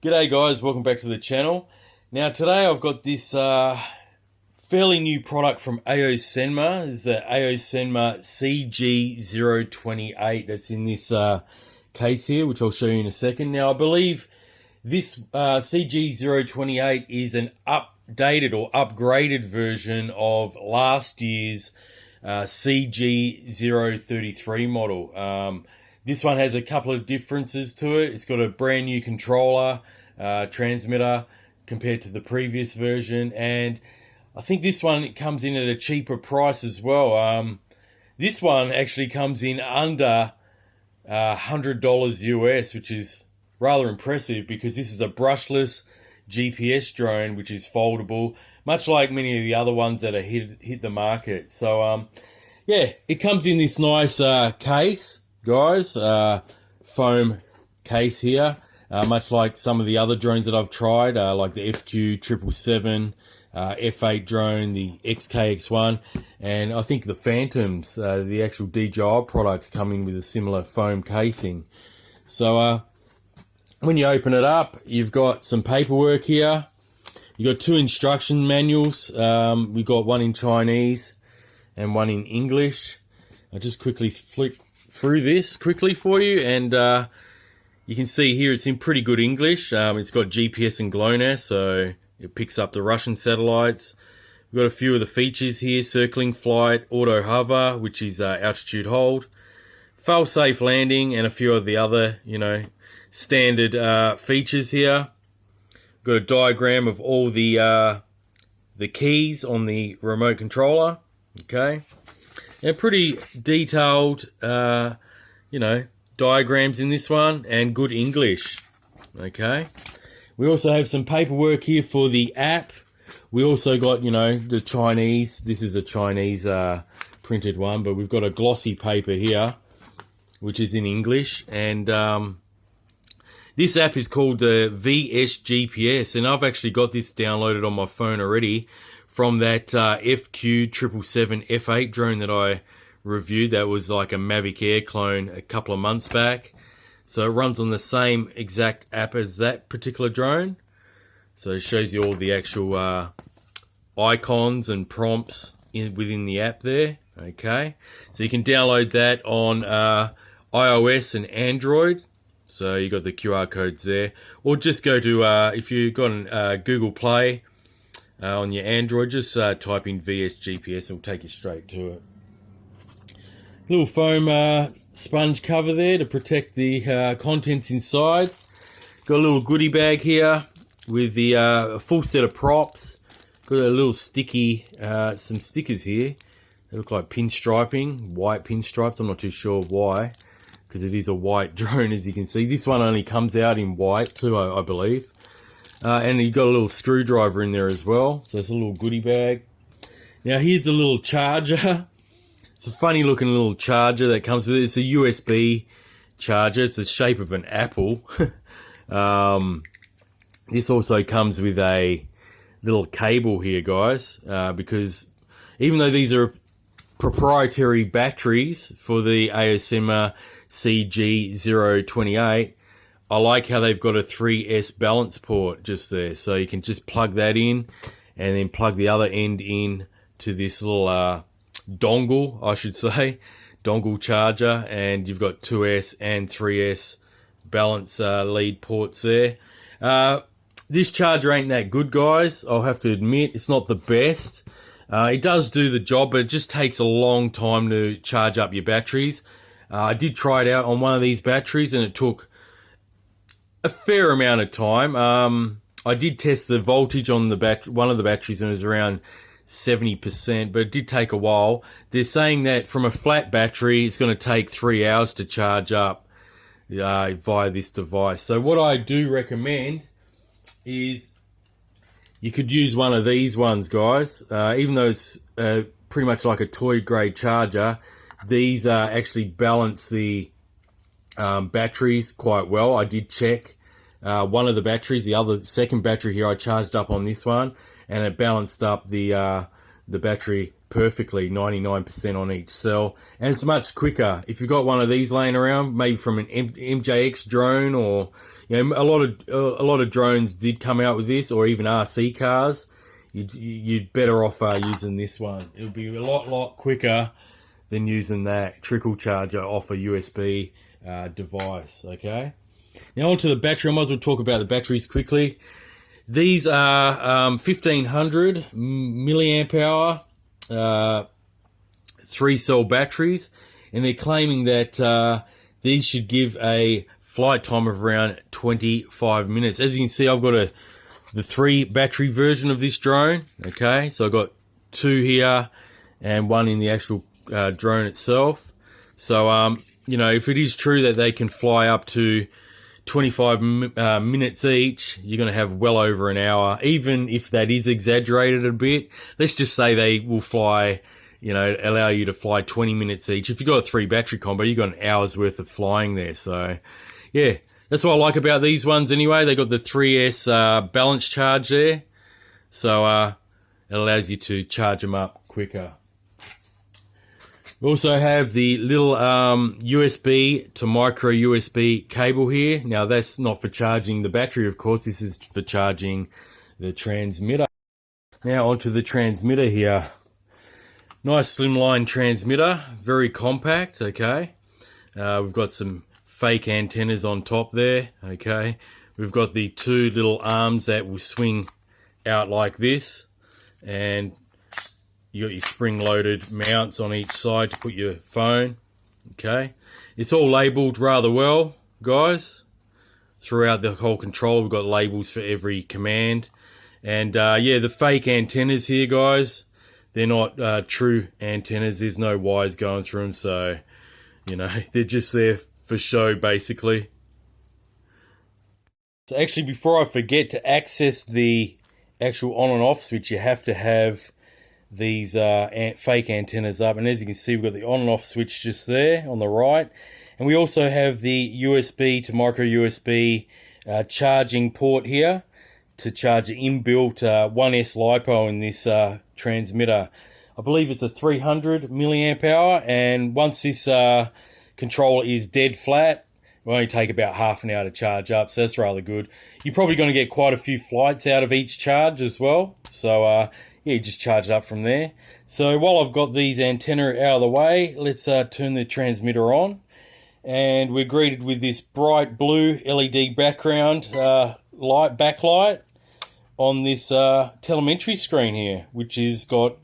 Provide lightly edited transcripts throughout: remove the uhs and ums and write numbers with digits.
G'day guys, welcome back to the channel. Now today I've got this fairly new product from AOSENMA. This is the AOSENMA CG028 that's in this case here, which I'll show you in a second. Now I believe this CG028 is an updated or upgraded version of last year's CG033 model. This one has a couple of differences to it. It's got a brand new controller, transmitter compared to the previous version, and I think this one comes in at a cheaper price as well. This one actually comes in under $100 US, which is rather impressive because this is a brushless GPS drone which is foldable, much like many of the other ones that are hit the market. So yeah, it comes in this nice case, guys, foam case here, much like some of the other drones that I've tried, like the FQ777, F8 drone, the XKX1, and I think the Phantoms, the actual DJI products, come in with a similar foam casing. So when you open it up, you've got some paperwork here. You've got two instruction manuals. We've got one in Chinese and one in English. I'll just quickly flick through this quickly for you, and you can see here it's in pretty good English. It's got GPS and GLONASS, so it picks up the Russian satellites. We've got a few of the features here: circling flight, auto hover, which is altitude hold, fail-safe landing, and a few of the other, standard features here. Got a diagram of all the keys on the remote controller. Okay. Yeah, pretty detailed, diagrams in this one, and good English. Okay. We also have some paperwork here for the app. We also got, the Chinese. This is a Chinese printed one, but we've got a glossy paper here, which is in English. And this app is called the VSGPS, and I've actually got this downloaded on my phone already from that FQ777 F8 drone that I reviewed. That was like a Mavic Air clone a couple of months back. So it runs on the same exact app as that particular drone. So it shows you all the actual icons and prompts within the app there. Okay, so you can download that on iOS and Android. So you got the QR codes there, or just go to if you've got an Google Play on your Android, just type in VSGPS, it'll take you straight to it. Little foam sponge cover there to protect the contents inside. Got a little goodie bag here with the full set of props. Got a little sticky, some stickers here. They look like pinstriping, white pinstripes. I'm not too sure why, because it is a white drone, as you can see. This one only comes out in white too, I believe. And you've got a little screwdriver in there as well. So it's a little goodie bag. Now here's a little charger. It's a funny looking little charger that comes with it. It's a USB charger. It's the shape of an apple. This also comes with a little cable here, guys, because even though these are proprietary batteries for the AOSENMA CG028, I like how they've got a 3S balance port just there. So you can just plug that in and then plug the other end in to this little dongle, I should say, dongle charger, and you've got 2S and 3S balance lead ports there. This charger ain't that good, guys. I'll have to admit, it's not the best. It does do the job, but it just takes a long time to charge up your batteries. I did try it out on one of these batteries, and it took a fair amount of time. I did test the voltage on the one of the batteries, and it was around 70%, but it did take a while. They're saying that from a flat battery, it's going to take 3 hours to charge up via this device. So what I do recommend is you could use one of these ones, guys. Even though it's pretty much like a toy grade charger, these actually balance the batteries quite well. I did check one of the batteries. The second battery here I charged up on this one, and it balanced up the battery perfectly, 99% on each cell, and it's much quicker. If you've got one of these laying around, maybe from an MJX drone, or You know, a lot of drones did come out with this, or even RC cars. You'd better off using this one. It'll be a lot quicker than using that trickle charger off a USB device. Okay. Now onto the battery. I might as well talk about the batteries quickly. These are 1500 milliamp hour 3-cell batteries, and they're claiming that these should give a flight time of around 25 minutes. As you can see, I've got the 3 battery version of this drone. Okay, so I've got 2 here and 1 in the actual drone itself. So you know, if it is true that they can fly up to 25 minutes each, you're going to have well over an hour. Even if that is exaggerated a bit, let's just say they will fly, you know, allow you to fly 20 minutes each. If you've got a 3 battery combo, you've got an hour's worth of flying there. So yeah, that's what I like about these ones anyway. They got the 3S balance charge there, so it allows you to charge them up quicker. We also have the little USB to micro USB cable here. Now that's not for charging the battery, of course. This is for charging the transmitter. Now onto the transmitter here. Nice slimline transmitter, very compact. Okay, we've got some fake antennas on top there. Okay, we've got the 2 little arms that will swing out like this, and you got your spring-loaded mounts on each side to put your phone. Okay, it's all labelled rather well, guys. Throughout the whole controller, we've got labels for every command. And yeah, the fake antennas here, guys, they're not true antennas. There's no wires going through them, so you know, they're just there for show, basically. So actually, before I forget, to access the actual on and off switch, you have to have these fake antennas up, and as you can see, we've got the on and off switch just there on the right, and we also have the USB to micro USB charging port here to charge the inbuilt 1S LiPo in this transmitter. I believe it's a 300 milliamp hour, and once this controller is dead flat, it will only take about half an hour to charge up, so that's rather good. You're probably going to get quite a few flights out of each charge as well, so yeah, just charge it up from there. So while I've got these antenna out of the way, let's turn the transmitter on. And we're greeted with this bright blue LED background backlight on this telemetry screen here, which has got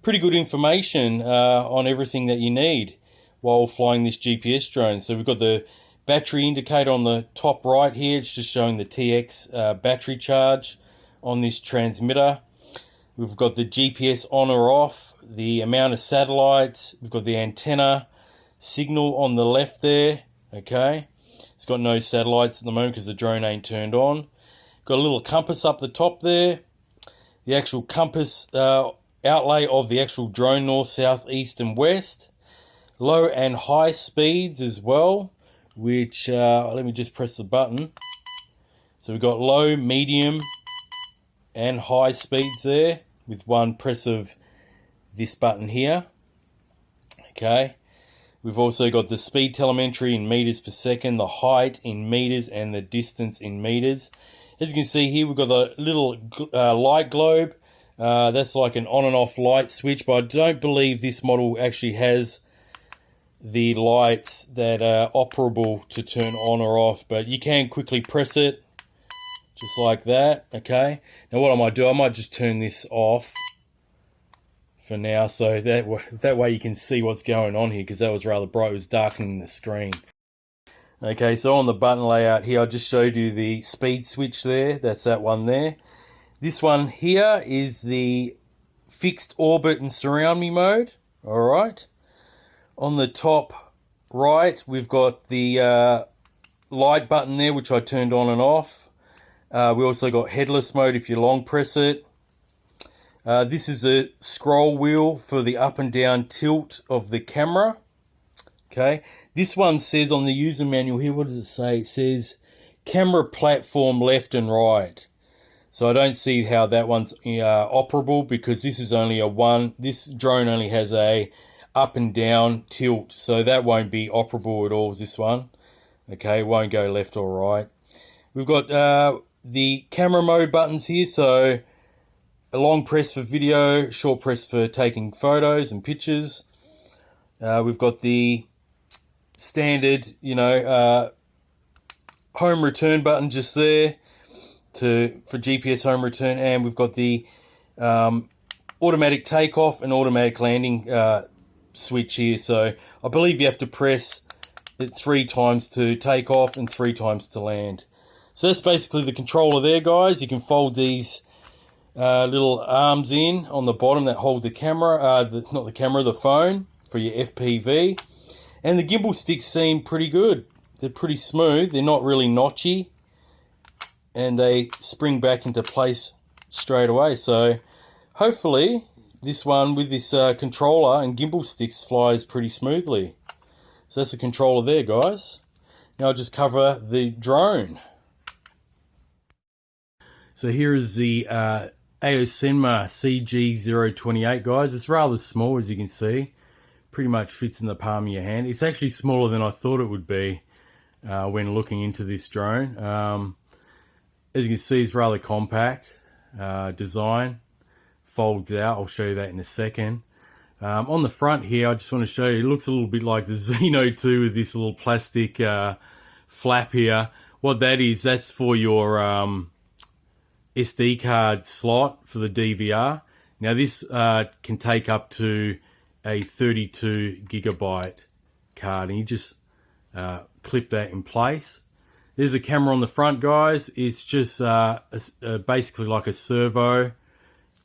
pretty good information on everything that you need while flying this GPS drone. So we've got the battery indicator on the top right here. It's just showing the TX battery charge on this transmitter. We've got the GPS on or off, the amount of satellites. We've got the antenna signal on the left there. Okay, it's got no satellites at the moment because the drone ain't turned on. Got a little compass up the top there. The actual compass outlay of the actual drone, north, south, east, and west. Low and high speeds as well, which let me just press the button. So we've got low, medium, and high speeds there with one press of this button here. Okay, we've also got the speed telemetry in meters per second, the height in meters, and the distance in meters. As you can see here, we've got the little light globe. That's like an on and off light switch, but I don't believe this model actually has the lights that are operable to turn on or off, but you can quickly press it just like that. Okay, now what I might do, I might just turn this off for now, so that way you can see what's going on here, because that was rather bright. It was darkening the screen. Okay, so on the button layout here, I just showed you the speed switch there. That's that one there. This one here is the fixed orbit and surround me mode. All right, on the top right, we've got the light button there, which I turned on and off. We also got headless mode if you long press it. This is a scroll wheel for the up and down tilt of the camera. Okay, this one says on the user manual here, what does it say? It says camera platform left and right. So I don't see how that one's operable, because this is only this drone only has a up and down tilt, so that won't be operable at all, this one. Okay, it won't go left or right. We've got the camera mode buttons here, so a long press for video, short press for taking photos and pictures. We've got the standard, home return button just there for GPS home return, and we've got the automatic takeoff and automatic landing switch here. So I believe you have to press it 3 times to take off and 3 times to land. So that's basically the controller there, guys. You can fold these little arms in on the bottom that hold the camera, the phone for your FPV. And the gimbal sticks seem pretty good. They're pretty smooth. They're not really notchy. And they spring back into place straight away. So hopefully this one with this controller and gimbal sticks flies pretty smoothly. So that's the controller there, guys. Now I'll just cover the drone. So here is the AOSENMA CG028, guys. It's rather small, as you can see. Pretty much fits in the palm of your hand. It's actually smaller than I thought it would be when looking into this drone. As you can see, it's rather compact design. Folds out. I'll show you that in a second. On the front here, I just want to show you, it looks a little bit like the Xeno 2 with this little plastic flap here. What that is, that's for your SD card slot for the DVR. Now this can take up to a 32 gigabyte card, and you just clip that in place. There's a camera on the front, guys. It's just basically like a servo,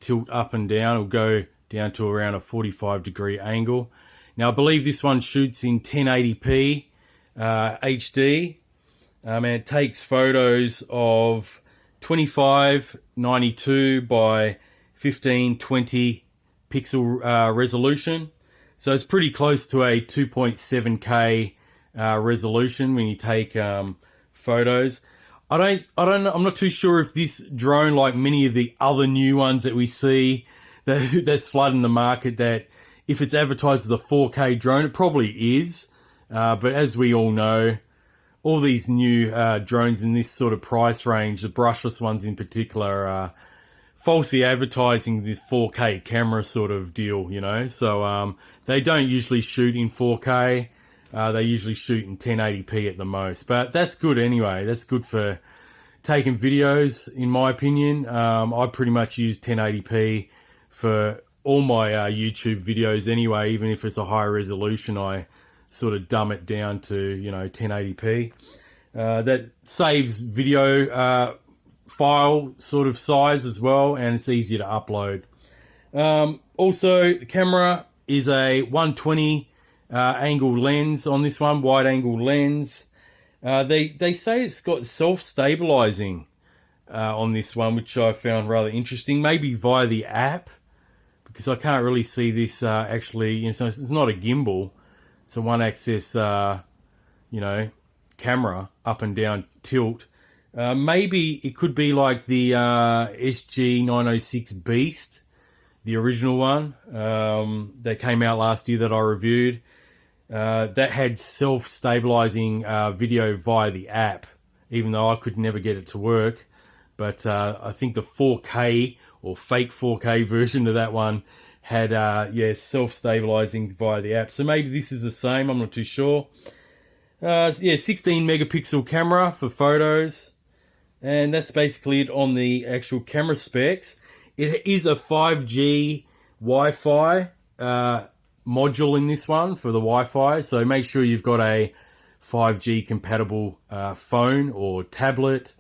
tilt up and down. It'll go down to around a 45-degree angle. Now I believe this one shoots in 1080p HD, and it takes photos of 2592 by 1520 pixel resolution. So it's pretty close to a 2.7K resolution when you take photos. I'm not too sure if this drone, like many of the other new ones that we see that's flooding the market, that if it's advertised as a 4K drone, it probably is. But as we all know, all these new drones in this sort of price range, the brushless ones in particular, are falsely advertising the 4K camera sort of deal, So they don't usually shoot in 4K. They usually shoot in 1080p at the most. But that's good anyway. That's good for taking videos, in my opinion. I pretty much use 1080p for all my YouTube videos anyway. Even if it's a higher resolution, I sort of dumb it down to 1080p. That saves video file sort of size as well, and it's easier to upload. Also, the camera is a 120 angle lens on this one, wide angle lens. They say it's got self-stabilizing on this one, which I found rather interesting. Maybe via the app, because I can't really see this actually. So it's not a gimbal. It's a one-axis, camera, up and down tilt. Maybe it could be like the SG906 Beast, the original one that came out last year that I reviewed. That had self-stabilizing video via the app, even though I could never get it to work. But I think the 4K or fake 4K version of that one had self-stabilizing via the app. So maybe this is the same. I'm not too sure. 16 megapixel camera for photos, and that's basically it on the actual camera specs. It is a 5G Wi-Fi module in this one for the Wi-Fi, so make sure you've got a 5G compatible phone or tablet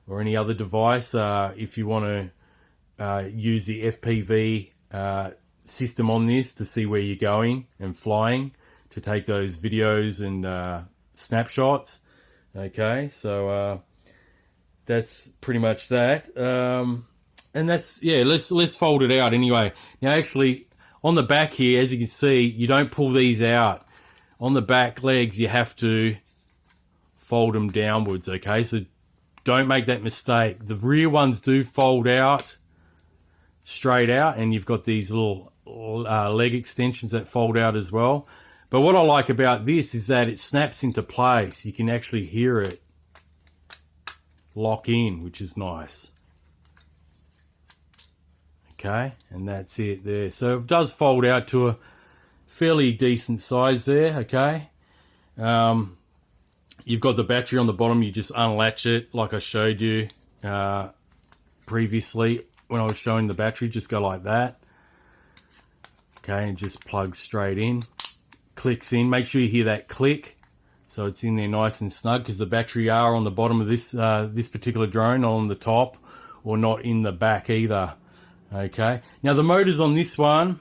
or any other device if you want to use the FPV system on this to see where you're going and flying, to take those videos and snapshots. Okay, so that's pretty much that. And that's, let's fold it out anyway. Now actually, on the back here, as you can see, you don't pull these out. On the back legs, you have to fold them downwards, okay? So don't make that mistake. The rear ones do fold out, straight out, and you've got these little leg extensions that fold out as well. But what I like about this is that it snaps into place. You can actually hear it. lock in, which is nice. Okay, and that's it there. So it does fold out to a fairly decent size there. Okay, you've got the battery on the bottom. You just unlatch it like I showed you previously when I was showing the battery. Just go like that. Okay, and just plugs straight in. Clicks in. Make sure you hear that click, so it's in there nice and snug, because the battery are on the bottom of this this particular drone, not on the top or not in the back either. Okay, now the motors on this one,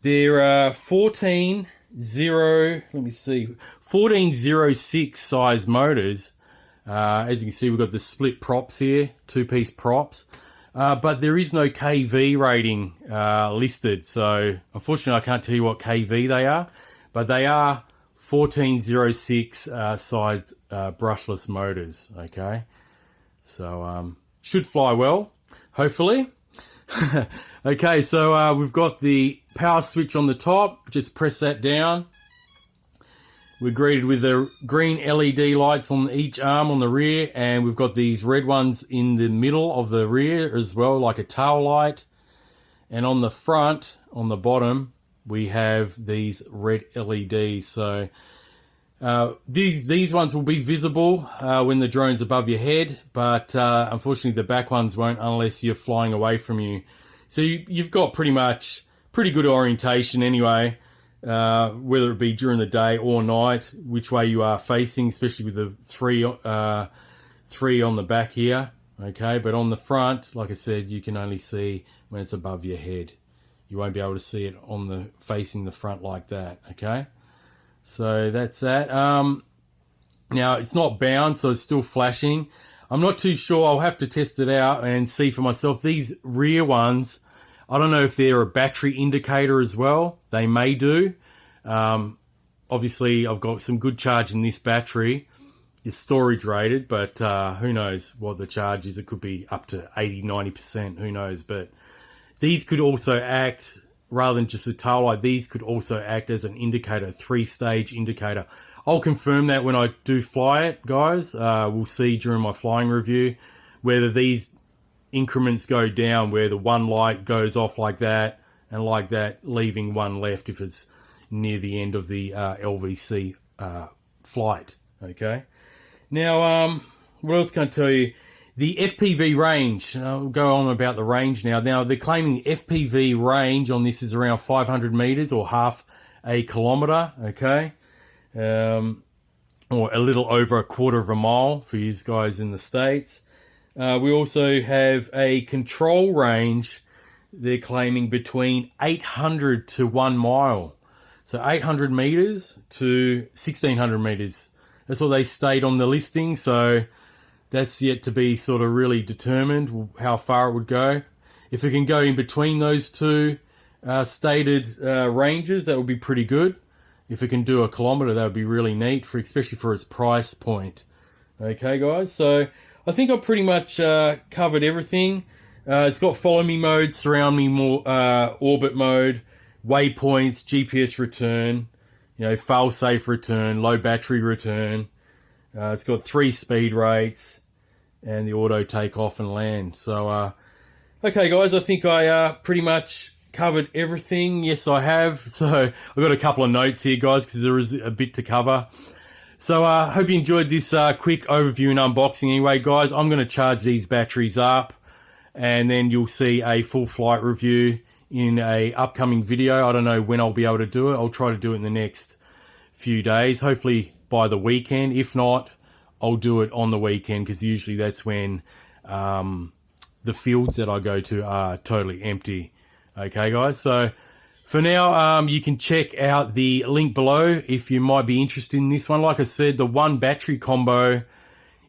they're 1406 size motors. As you can see, we've got the split props here, 2-piece props, but there is no KV rating listed, so unfortunately I can't tell you what KV they are, but they are 1406 sized brushless motors. Okay, so should fly well, hopefully. Okay, so we've got the power switch on the top. Just press that down. We're greeted with the green LED lights on each arm on the rear, and we've got these red ones in the middle of the rear as well, like a tail light. And on the front, on the bottom, we have these red LEDs. So these ones will be visible when the drone's above your head, but unfortunately the back ones won't unless you're flying away from you. So you've got pretty good orientation anyway, whether it be during the day or night, which way you are facing, especially with the three on the back here. Okay, but on the front, like I said, you can only see when it's above your head. You won't be able to see it on facing the front like that. Okay. So that's that. Now it's not bound, so it's still flashing. I'm not too sure. I'll have to test it out and see for myself. These rear ones, I don't know if they're a battery indicator as well. They may do. Obviously, I've got some good charge in this battery. It's storage rated, but who knows what the charge is. It could be up to 80, 90%. Who knows? But these could also act, rather than just a tail light, these could also act as an indicator, 3-stage indicator. I'll confirm that when I do fly it, guys. We'll see during my flying review whether these increments go down, where the one light goes off like that and like that, leaving one left if it's near the end of the LVC flight. Okay. Now, what else can I tell you? The FPV range, I'll go on about the range now. Now, they're claiming the FPV range on this is around 500 meters or half a kilometer, okay? Or a little over a quarter of a mile for you guys in the States. We also have a control range, they're claiming between 800 to 1 mile. So 800 meters to 1600 meters. That's what they state on the listing, so that's yet to be sort of really determined how far it would go. If it can go in between those two stated ranges, that would be pretty good. If it can do a kilometer, that would be really neat, especially for its price point. Okay, guys, so I think I've pretty much covered everything. It's got follow me mode, surround me, orbit mode, waypoints, GPS return, fail safe return, low battery return. It's got 3 speed rates and the auto takeoff and land. So, okay, guys, I think I pretty much covered everything. Yes, I have. So I've got a couple of notes here, guys, because there is a bit to cover. So I hope you enjoyed this quick overview and unboxing. Anyway, guys, I'm going to charge these batteries up, and then you'll see a full flight review in a upcoming video. I don't know when I'll be able to do it. I'll try to do it in the next few days, hopefully by the weekend. If not, I'll do it on the weekend, because usually that's when the fields that I go to are totally empty. Okay, guys, so for now, you can check out the link below if you might be interested in this one. Like I said, the one battery combo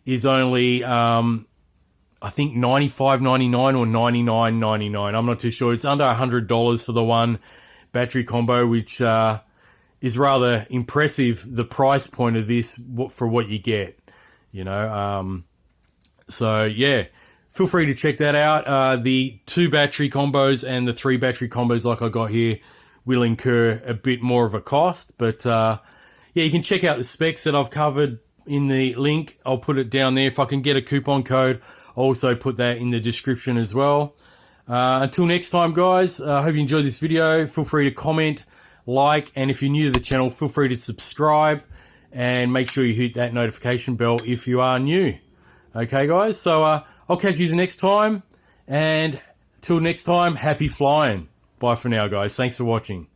is only I think $95.99 or $99.99. I'm not too sure. It's under $100 for the one battery combo, which is rather impressive, the price point of this for what you get, So, yeah, feel free to check that out. The 2 battery combos and the 3 battery combos like I got here will incur a bit more of a cost. But, yeah, you can check out the specs that I've covered in the link. I'll put it down there. If I can get a coupon code, I'll also put that in the description as well. Until next time, guys, I hope you enjoyed this video. Feel free to comment, like, and if you're new to the channel, feel free to subscribe and make sure you hit that notification bell if you are new. Okay, guys, so I'll catch you the next time, and till next time, happy flying. Bye for now, guys. Thanks for watching.